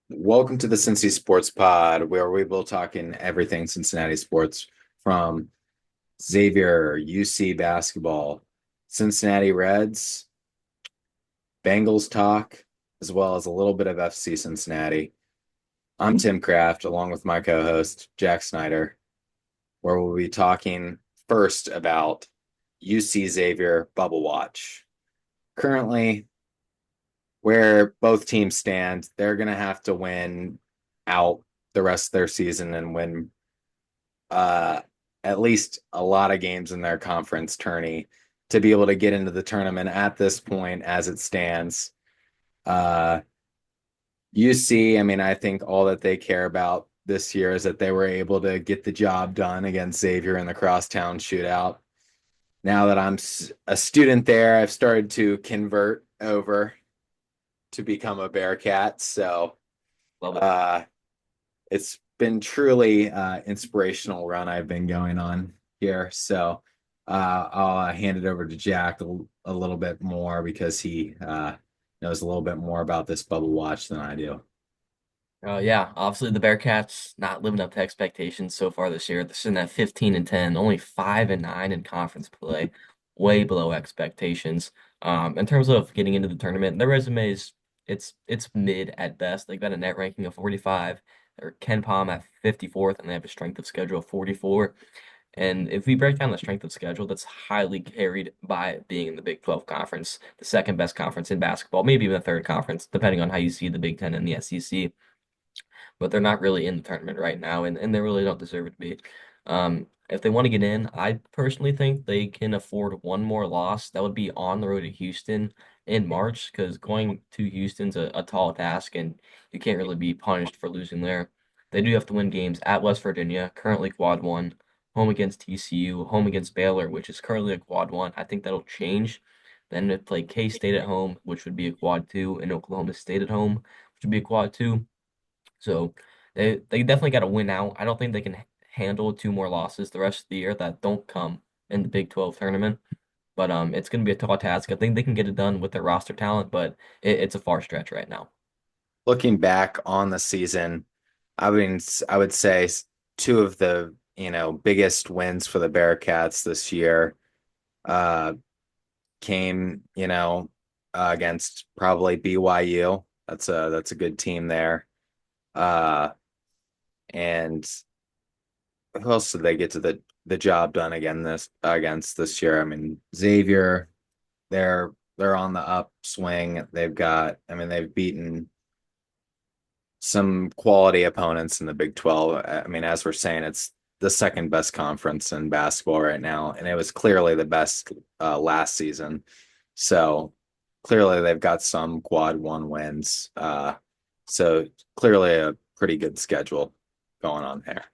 Welcome to the Cincy Sports Pod, where we will talk in everything Cincinnati sports from Xavier, UC basketball, Cincinnati Reds, Bengals talk, as well as a little bit of FC Cincinnati. I'm Tim Kraft, along with my co-host Jack Snyder, where we'll be talking first about UC Xavier Bubble Watch. Currently, where both teams stand, they're going to have to win out the rest of their season and win uh, at least a lot of games in their conference tourney to be able to get into the tournament at this point as it stands. Uh, UC, I mean, I think all that they care about this year is that they were able to get the job done against Xavier in the crosstown shootout. Now that I'm a student there, I've started to convert over to become a Bearcat. So Love it. uh, it's been truly inspirational run I've been going on here. So I'll hand it over to Jack a little bit more because he knows a little bit more about this bubble watch than I do. Yeah, obviously the Bearcats not living up to expectations so far this year. They're sitting at 15-10, only 5-9 in conference play, way below expectations. In terms of getting into the tournament, their resume is it's mid at best. They've got a net ranking of 45. They're Ken Palm at 54th, and they have a strength of schedule of 44. And if we break down the strength of schedule, that's highly carried by being in the Big 12 conference, the second best conference in basketball, maybe even the third conference, depending on how you see the Big Ten and the SEC, but they're not really in the tournament right now, and they really don't deserve it to be. If they want to get in, I personally think they can afford one more loss. That would be on the road to Houston in March, because going to Houston's a tall task, and you can't really be punished for losing there. They do have to win games at West Virginia, currently quad one, home against TCU, home against Baylor, which is currently a quad one. I think that'll change. Then they play K-State at home, which would be a quad two, and Oklahoma State at home, which would be a quad two. So they definitely got to win out. I don't think they can handle two more losses the rest of the year that don't come in the Big 12 tournament. But it's going to be a tall task. I think they can get it done with their roster talent, but it's a far stretch right now. Looking back on the season, I would say two of the biggest wins for the Bearcats this year uh, came against probably BYU. That's a good team there. Uh, and who else did they get to the job done again this against this year? I mean, Xavier, they're on the upswing. I mean, they've beaten some quality opponents in the Big 12. I mean, as we're saying, it's the second best conference in basketball right now, and it was clearly the best last season. So clearly they've got some quad one wins. So clearly a pretty good schedule going on there.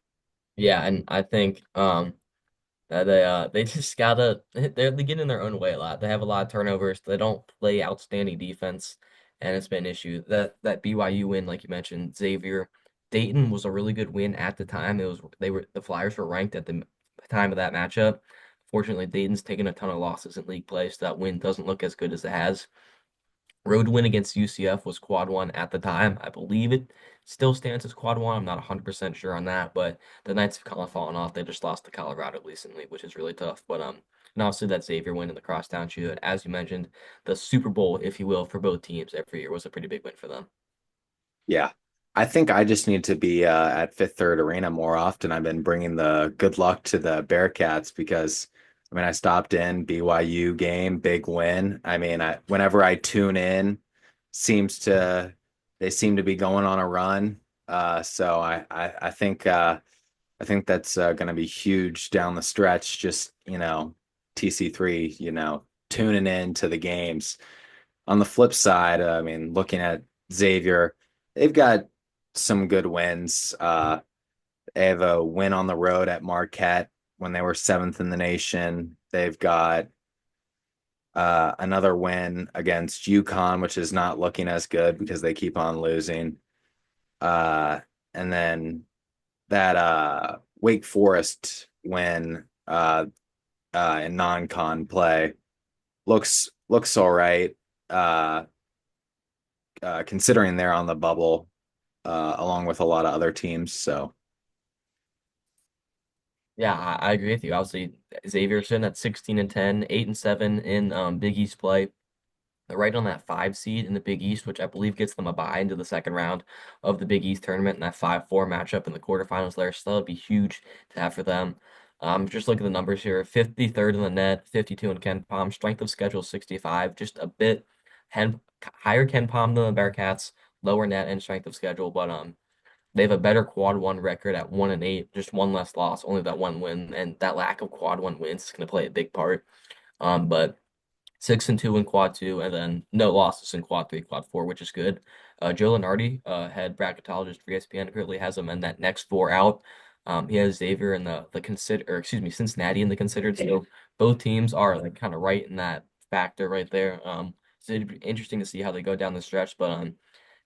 Yeah, and I think that they just gotta they get in their own way a lot. They have a lot of turnovers. They don't play outstanding defense, and it's been an issue. That BYU win, like you mentioned, Xavier, Dayton was a really good win at the time. The Flyers were ranked at the time of that matchup. Fortunately, Dayton's taken a ton of losses in league play, so that win doesn't look as good as it has. Road win against UCF was quad one at the time. I believe it still stands as quad one. I'm not 100% sure on that, but the Knights have kind of fallen off. They just lost to Colorado recently, which is really tough. But and obviously that Xavier win in the crosstown shoot, as you mentioned, the Super Bowl, if you will, for both teams every year was a pretty big win for them. Yeah. I think I just need to be at Fifth Third Arena more often. I've been bringing the good luck to the Bearcats because, I mean, I stopped in BYU game, big win. I mean, whenever I tune in, seems to they seem to be going on a run. So I think that's going to be huge down the stretch. Just TC3, tuning in to the games. On the flip side, I mean, looking at Xavier, they've got some good wins. They have a win on the road at Marquette when they were seventh in the nation. They've got another win against UConn, which is not looking as good because they keep on losing. Uh, and then that Wake Forest win in non-con play looks all right. Uh, considering they're on the bubble along with a lot of other teams. So Yeah, I agree with you. Obviously, Xavier sitting at 16 and 10, 8 and 7 in Big East play. They're right on that 5 seed in the Big East, which I believe gets them a bye into the second round of the Big East tournament, and that 5-4 matchup in the quarterfinals there. So that would be huge to have for them. Just look at the numbers here: 53rd in the net, 52 in Ken Palm, strength of schedule 65, just a bit higher Ken Palm than the Bearcats, lower net and strength of schedule, but they have a better quad one record at 1 and 8, just one less loss, only that one win, and that lack of quad one wins is going to play a big part. But 6 and 2 in quad two, and then no losses in quad three, quad four, which is good. Joe Lenardi, head bracketologist for ESPN, currently has him in that next four out. He has Xavier in the consider, or excuse me, Cincinnati in the considered. So both teams are like kind of right in that factor right there. So it'd be interesting to see how they go down the stretch. But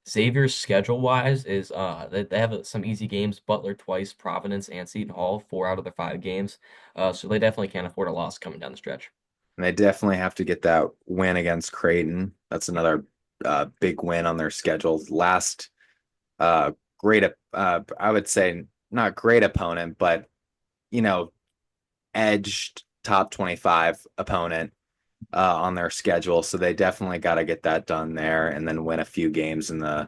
Xavier's schedule wise is they have some easy games: Butler twice, Providence, and Seton Hall, 4 out of their 5 games. So they definitely can't afford a loss coming down the stretch. and they definitely have to get that win against Creighton. That's another big win on their schedule. Last uh, great, I would say not great opponent, but you know, edged top 25 opponent on their schedule. So they definitely got to get that done there and then win a few games in the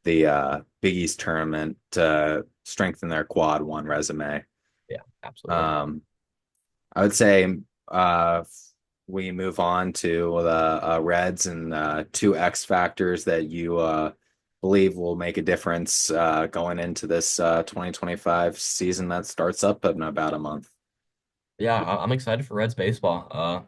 Big East tournament to strengthen their quad one resume. Yeah, absolutely. Um, I would say uh, we move on to the Reds and two X factors that you believe will make a difference going into this 2025 season that starts up in about a month. Yeah, I'm excited for Reds baseball.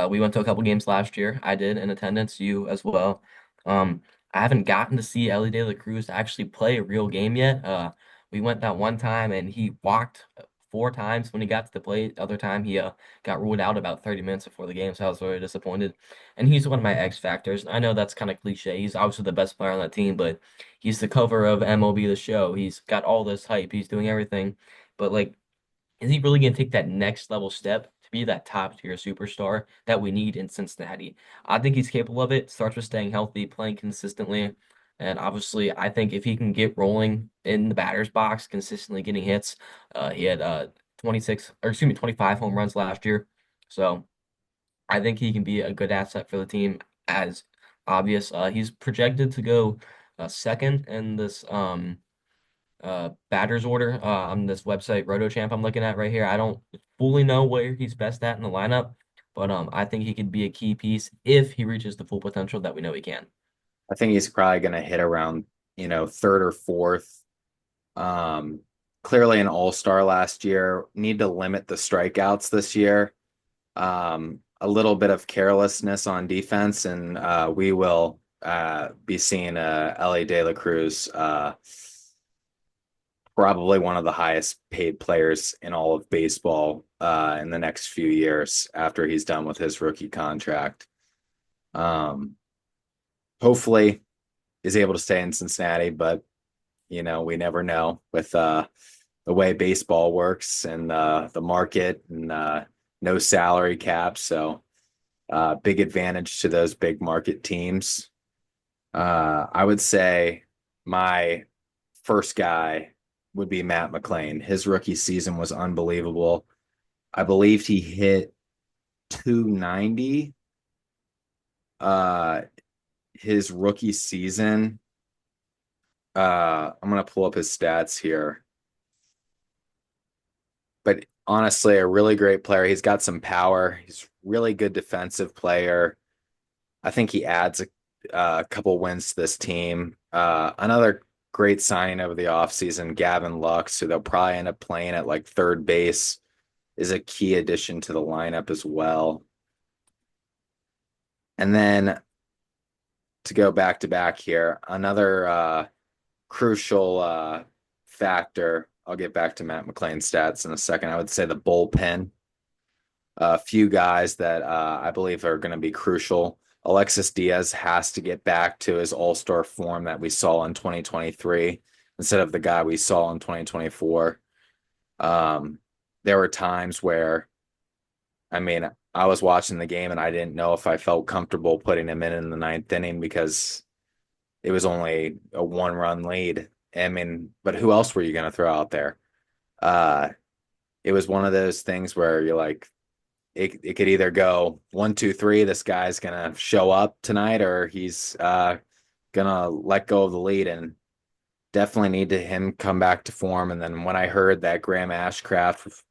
We went to a couple games last year. I did in attendance, you as well. Um, I haven't gotten to see Ellie De La Cruz actually play a real game yet. We went that one time and he walked 4 times when he got to the plate. The other time he got ruled out about 30 minutes before the game, so I was very disappointed. And he's one of my X factors. I know that's kind of cliche. He's obviously the best player on that team, but he's the cover of MLB The Show. He's got all this hype. He's doing everything. But like is he really going to take that next level step to be that top tier superstar that we need in Cincinnati? I think he's capable of it. Starts with staying healthy, playing consistently. And obviously, I think if he can get rolling in the batter's box, consistently getting hits, he had 26, or excuse me, 25 home runs last year. So I think he can be a good asset for the team as obvious. He's projected to go second in this batter's order on this website RotoChamp I'm looking at right here. I don't fully know where he's best at in the lineup, but I think he could be a key piece if he reaches the full potential that we know he can. I think he's probably going to hit around, third or fourth. Um, Clearly an all-star last year. Need to limit the strikeouts this year. A little bit of carelessness on defense, and we will be seeing Ellie De La Cruz, probably one of the highest paid players in all of baseball in the next few years after he's done with his rookie contract. Um, Hopefully is able to stay in Cincinnati, but we never know with the way baseball works and the market and no salary cap. So big advantage to those big market teams. I would say my first guy would be Matt McLean. His rookie season was unbelievable. I believe he hit 290 uh his rookie season. I'm gonna pull up his stats here. But honestly, a really great player. He's got some power. He's really good defensive player. I think he adds a couple wins to this team. Another great signing over the offseason, Gavin Lux, who they'll probably end up playing at like third base, is a key addition to the lineup as well. And then to go back to back here, another crucial factor. I'll get back to Matt McLean's stats in a second. I would say the bullpen. A few guys that I believe are going to be crucial. Alexis Diaz has to get back to his all-star form that we saw in 2023 instead of the guy we saw in 2024. Um, there were times where, I mean, I was watching the game and I didn't know if I felt comfortable putting him in the ninth inning because it was only a 1 run lead. I mean, but who else were you going to throw out there? Uh, it was one of those things where you're like, it could either go 1, 2, 3, this guy's gonna show up tonight, or he's gonna let go of the lead, and definitely need to him come back to form. And then when I heard that Graham Ashcraft,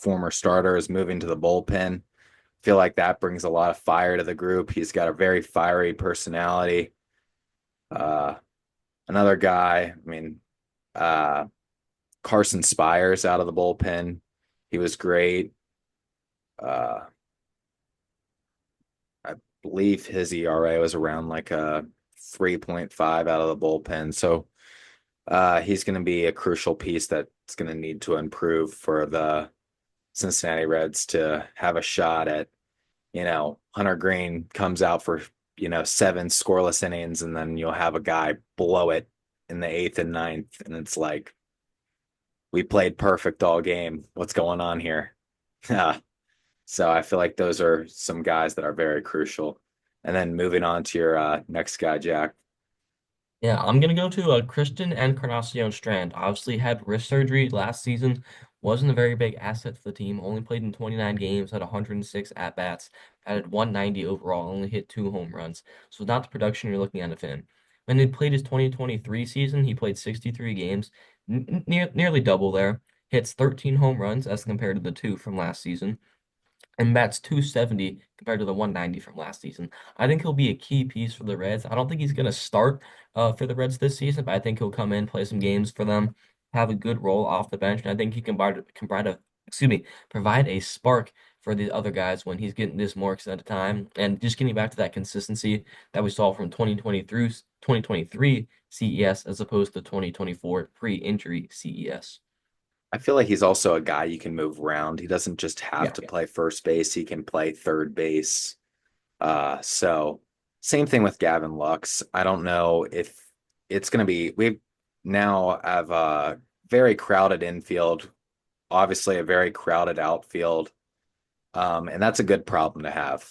former starter, is moving to the bullpen, I feel like that brings a lot of fire to the group. He's got a very fiery personality. Uh, Another guy, I mean, uh, Carson Spires out of the bullpen. He was great. Uh, I believe his ERA was around like a 3.5 out of the bullpen. So he's going to be a crucial piece that's going to need to improve for the Cincinnati Reds to have a shot at, Hunter Green comes out for, 7 scoreless innings, and then you'll have a guy blow it in the eighth and ninth. And it's like, we played perfect all game. What's going on here? So I feel like those are some guys that are very crucial. And then moving on to your next guy, Jack. Yeah, I'm gonna go to Christian Encarnacion Strand. Obviously had wrist surgery last season. Wasn't a very big asset for the team. Only played in 29 games, had 106 at-bats, had 190 overall, only hit 2 home runs. So not the production you're looking at of him. When he played his 2023 season, he played 63 games, nearly double there. Hits 13 home runs as compared to the 2 from last season, and bats 270 compared to the 190 from last season. I think he'll be a key piece for the Reds. I don't think he's going to start for the Reds this season, but I think he'll come in, play some games for them, have a good role off the bench, and I think he can provide a spark for the other guys when he's getting this more extended time. And just getting back to that consistency that we saw from 2020 through 2023 CES as opposed to 2024 pre-injury CES. I feel like he's also a guy you can move around. He doesn't just have Yeah. to play first base, he can play third base. So same thing with Gavin Lux. I don't know if it's going to be, we now have a very crowded infield, obviously a very crowded outfield. And that's a good problem to have.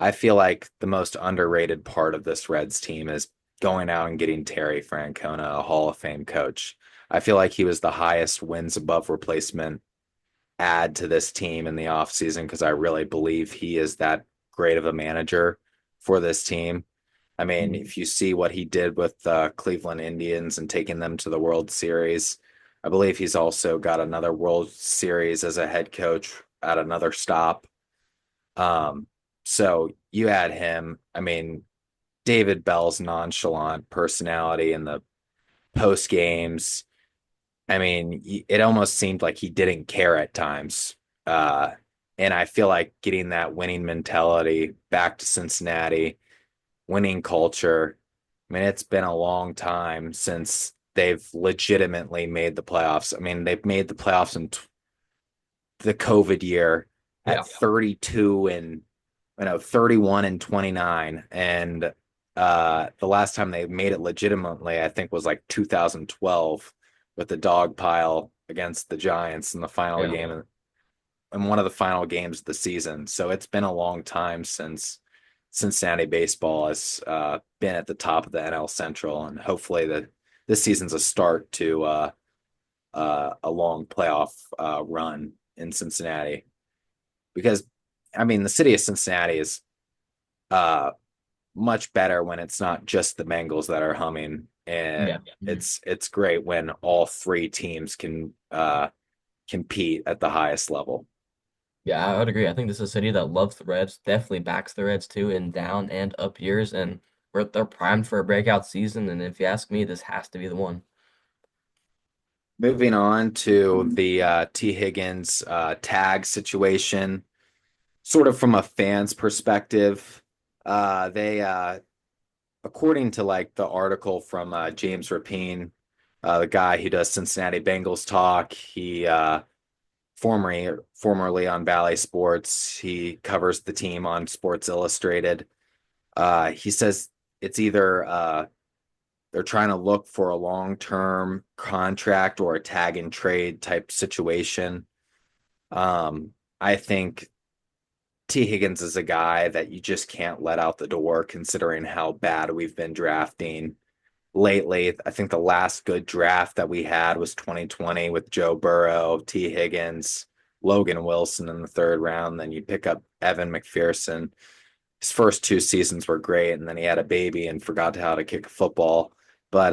I feel like the most underrated part of this Reds team is going out and getting Terry Francona, a Hall of Fame coach. I feel like he was the highest wins above replacement add to this team in the offseason, because I really believe he is that great of a manager for this team. I mean, if you see what he did with the Cleveland Indians and taking them to the World Series, I believe he's also got another World Series as a head coach at another stop. Um, so you add him. I mean, David Bell's nonchalant personality in the post games. I mean, it almost seemed like he didn't care at times. Uh, and I feel like getting that winning mentality back to Cincinnati, winning culture. I mean, it's been a long time since they've legitimately made the playoffs. I mean, they've made the playoffs in the COVID year Yeah. at 32 and 31 and 29. And the last time they made it legitimately, I think, was like 2012 with the dog pile against the Giants in the final Yeah. game, in one of the final games of the season. So it's been a long time since Cincinnati baseball has been at the top of the NL Central, and hopefully this season's a start to a long playoff run in Cincinnati. Because I mean, the city of Cincinnati is uh, much better when it's not just the Bengals that are humming, and Yeah. it's great when all three teams can compete at the highest level. Yeah, I would agree. I think this is a city that loves the Reds, definitely backs the Reds too in down and up years, and they're primed for a breakout season. And if you ask me, this has to be the one. Moving on to the T. Higgins tag situation, sort of from a fan's perspective. They according to like the article from James Rapine, the guy who does Cincinnati Bengals talk, he formerly on Valley Sports, he covers the team on Sports Illustrated. He says it's either they're trying to look for a long-term contract or a tag and trade type situation. I think T. Higgins is a guy that you just can't let out the door considering how bad we've been drafting lately. I think the last good draft that we had was 2020 with Joe Burrow, T. Higgins, Logan Wilson in the third round. Then you pick up Evan McPherson. His first two seasons were great, and then he had a baby and forgot how to kick a football. But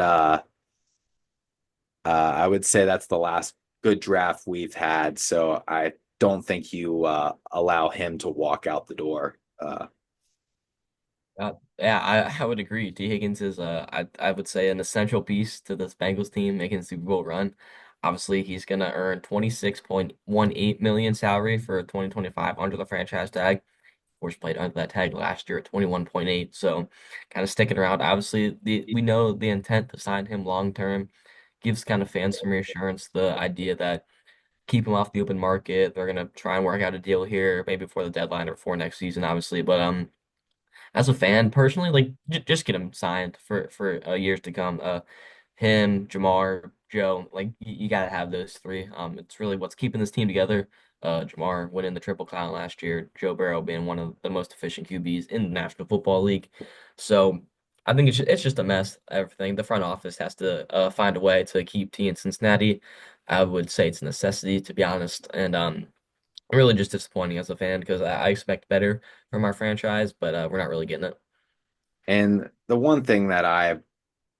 I would say that's the last good draft we've had. So I don't think you allow him to walk out the door. Yeah, I would agree. T. Higgins is I would say an essential piece to this Bengals team making a Super Bowl run. Obviously, he's gonna earn 26.18 million salary for 2025 under the franchise tag. Of course, played under that tag last year at 21.8. So kind of sticking around. Obviously, we know the intent to sign him long term gives kind of fans some reassurance. The idea that keep him off the open market. They're gonna try and work out a deal here, maybe before the deadline or before next season, obviously. But as a fan, personally, like just get him signed for years to come. Him, Jamar, Joe, like you gotta have those three. It's really what's keeping this team together. Jamar winning the Triple Crown last year, Joe Burrow being one of the most efficient QBs in the National Football League. So I think it's just a mess. Everything the front office has to find a way to keep T in Cincinnati. I would say it's a necessity, to be honest, and really just disappointing as a fan because I expect better from our franchise, but we're not really getting it. And the one thing that I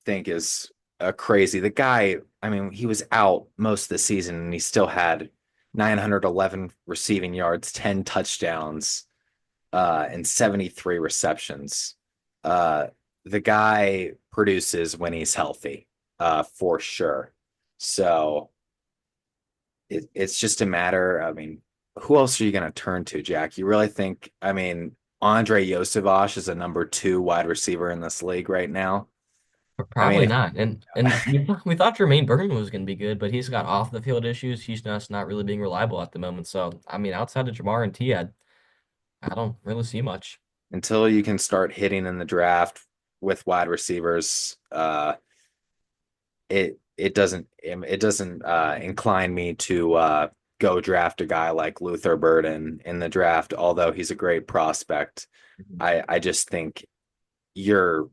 think is crazy, the guy, I mean, he was out most of the season and he still had 911 receiving yards, 10 touchdowns, and 73 receptions. Uh, the guy produces when he's healthy, for sure. So it's just a matter. I mean, who else are you going to turn to, Jack? You really think? I mean, Andre Yosevach is a number two wide receiver in this league right now. I Probably mean, not. And we thought Jermaine Burton was going to be good, but he's got off the field issues. He's just not really being reliable at the moment. So I mean, outside of Jamar and T, I don't really see much. until you can start hitting in the draft with wide receivers, it doesn't incline me to go draft a guy like Luther Burden in the draft, although he's a great prospect. Mhm. I just think you're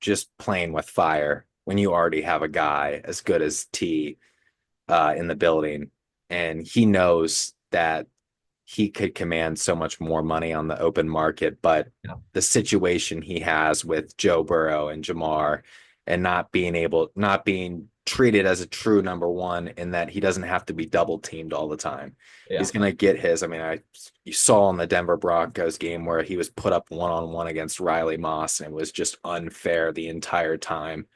just playing with fire when you already have a guy as good as T in the building, and he knows that he could command so much more money on the open market. But Yeah. the situation he has with Joe Burrow and Jamar and not being treated as a true number one in that he doesn't have to be double teamed all the time. Yeah. He's going to get his. I mean, you saw in the Denver Broncos game where he was put up one on one against Riley Moss and it was just unfair the entire time.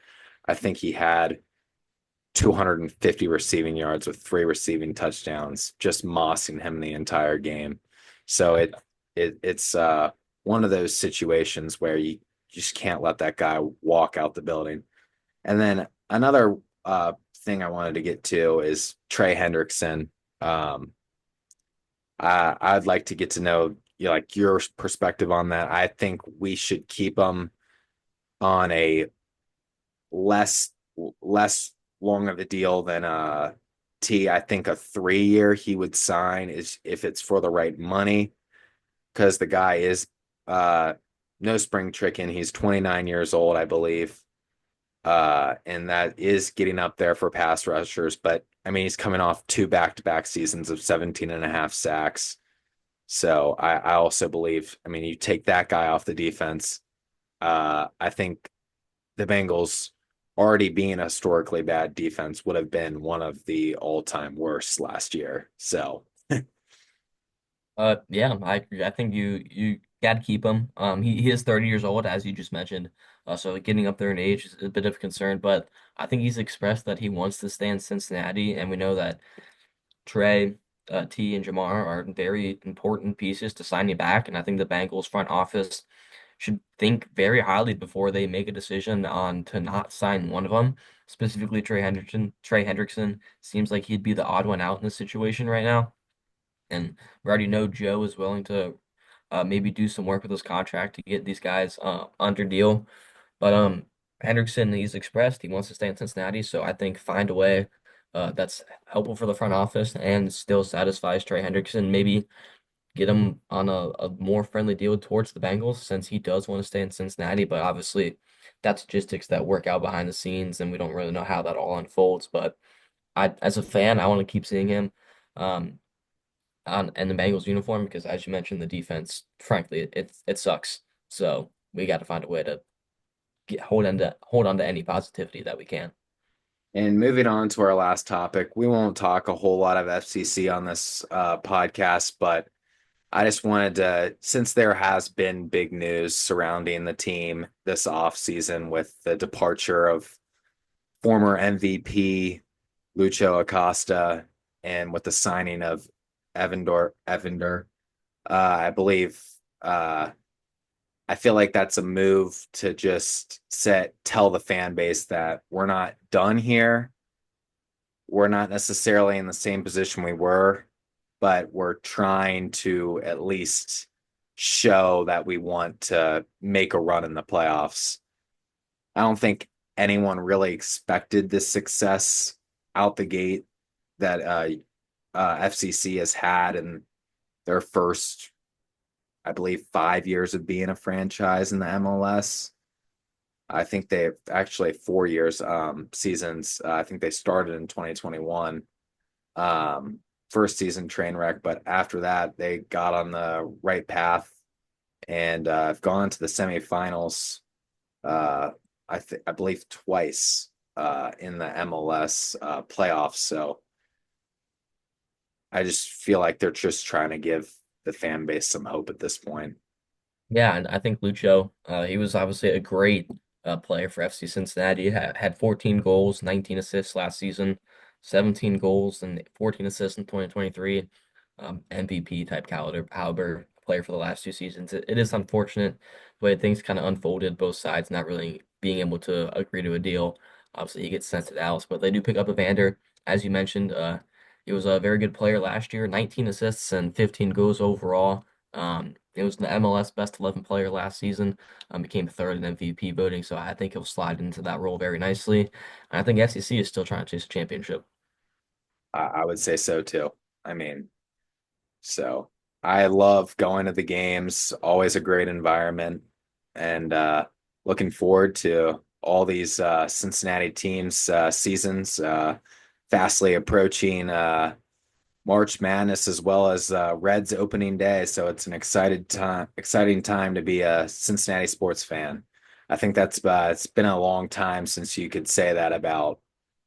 I think he had 250 receiving yards with three receiving touchdowns, just mossing him the entire game. So it's one of those situations where you just can't let that guy walk out the building. And then another thing I wanted to get to is Trey Hendrickson. Um, I'd like to get to know like your perspective on that. I think we should keep him on a less less long of a deal than T. I think a 3 year he would sign is if it's for the right money because the guy is uh no spring tricking. He's 29 years old, I believe. And that is getting up there for pass rushers, but I mean he's coming off two back-to-back seasons of 17 and a half sacks. So I also believe, I mean, you take that guy off the defense. I think the Bengals already being a historically bad defense would have been one of the all-time worst last year. So Yeah, I agree. I think you got to keep him. He is 30 years old, as you just mentioned. So getting up there in age is a bit of a concern, but I think he's expressed that he wants to stay in Cincinnati, and we know that Trey, T, and Jamar are very important pieces to sign you back. And I think the Bengals front office should think very highly before they make a decision on to not sign one of them. Specifically, Trey Hendrickson. Trey Hendrickson seems like he'd be the odd one out in this situation right now. And we already know Joe is willing to maybe do some work with his contract to get these guys under deal. But Hendrickson, he's expressed he wants to stay in Cincinnati, so I think find a way that's helpful for the front office and still satisfies Trey Hendrickson. Maybe get him on a more friendly deal towards the Bengals since he does want to stay in Cincinnati. But obviously, that's logistics that work out behind the scenes, and we don't really know how that all unfolds. But as a fan, I want to keep seeing him um, on in the Bengals uniform because, as you mentioned, the defense, frankly, it sucks. So we got to find a way to hold on to any positivity that we can. And moving on to our last topic, we won't talk a whole lot of FCC on this podcast, but I just wanted to, since there has been big news surrounding the team this offseason with the departure of former MVP Lucho Acosta and with the signing of Evander, I believe uh, I feel like that's a move to just tell the fan base that we're not done here. We're not necessarily in the same position we were, but we're trying to at least show that we want to make a run in the playoffs. I don't think anyone really expected this success out the gate that FCC has had in their first, I believe, 5 years of being a franchise in the MLS. I think they've actually 4 years seasons. I think they started in 2021. Um, First season train wreck, but after that they got on the right path and have gone to the semifinals. Uh, I believe twice in the MLS playoffs. So I just feel like they're just trying to give the fan base some hope at this point. Yeah, and I think Lucho, he was obviously a great player for FC Cincinnati. He had 14 goals, 19 assists last season, 17 goals and 14 assists in 2023. MVP type caliber player for the last 2 seasons. It is unfortunate the way things kind of unfolded, both sides not really being able to agree to a deal. Obviously, he gets sent to Dallas, but they do pick up Evander, as you mentioned. He was a very good player last year, 19 assists and 15 goals overall. It was the MLS best 11 player last season. Became third in MVP voting, so I think he'll slide into that role very nicely. And I think SEC is still trying to chase a championship. I would say so too. I mean, so I love going to the games, always a great environment, and looking forward to all these Cincinnati teams' seasons fastly approaching March Madness as well as Reds opening day. So it's an exciting time to be a Cincinnati sports fan. I think that's it's been a long time since you could say that about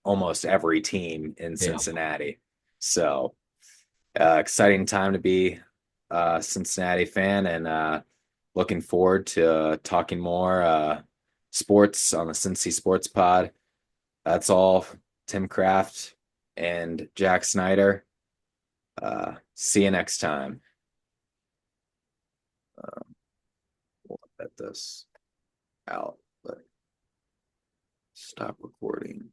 almost every team in Yeah. Cincinnati. So exciting time to be a Cincinnati fan and looking forward to talking more sports on the Cincy Sports Pod. That's all. Tim Kraft and Jack Snyder. See you next time. We'll let this out, but stop recording.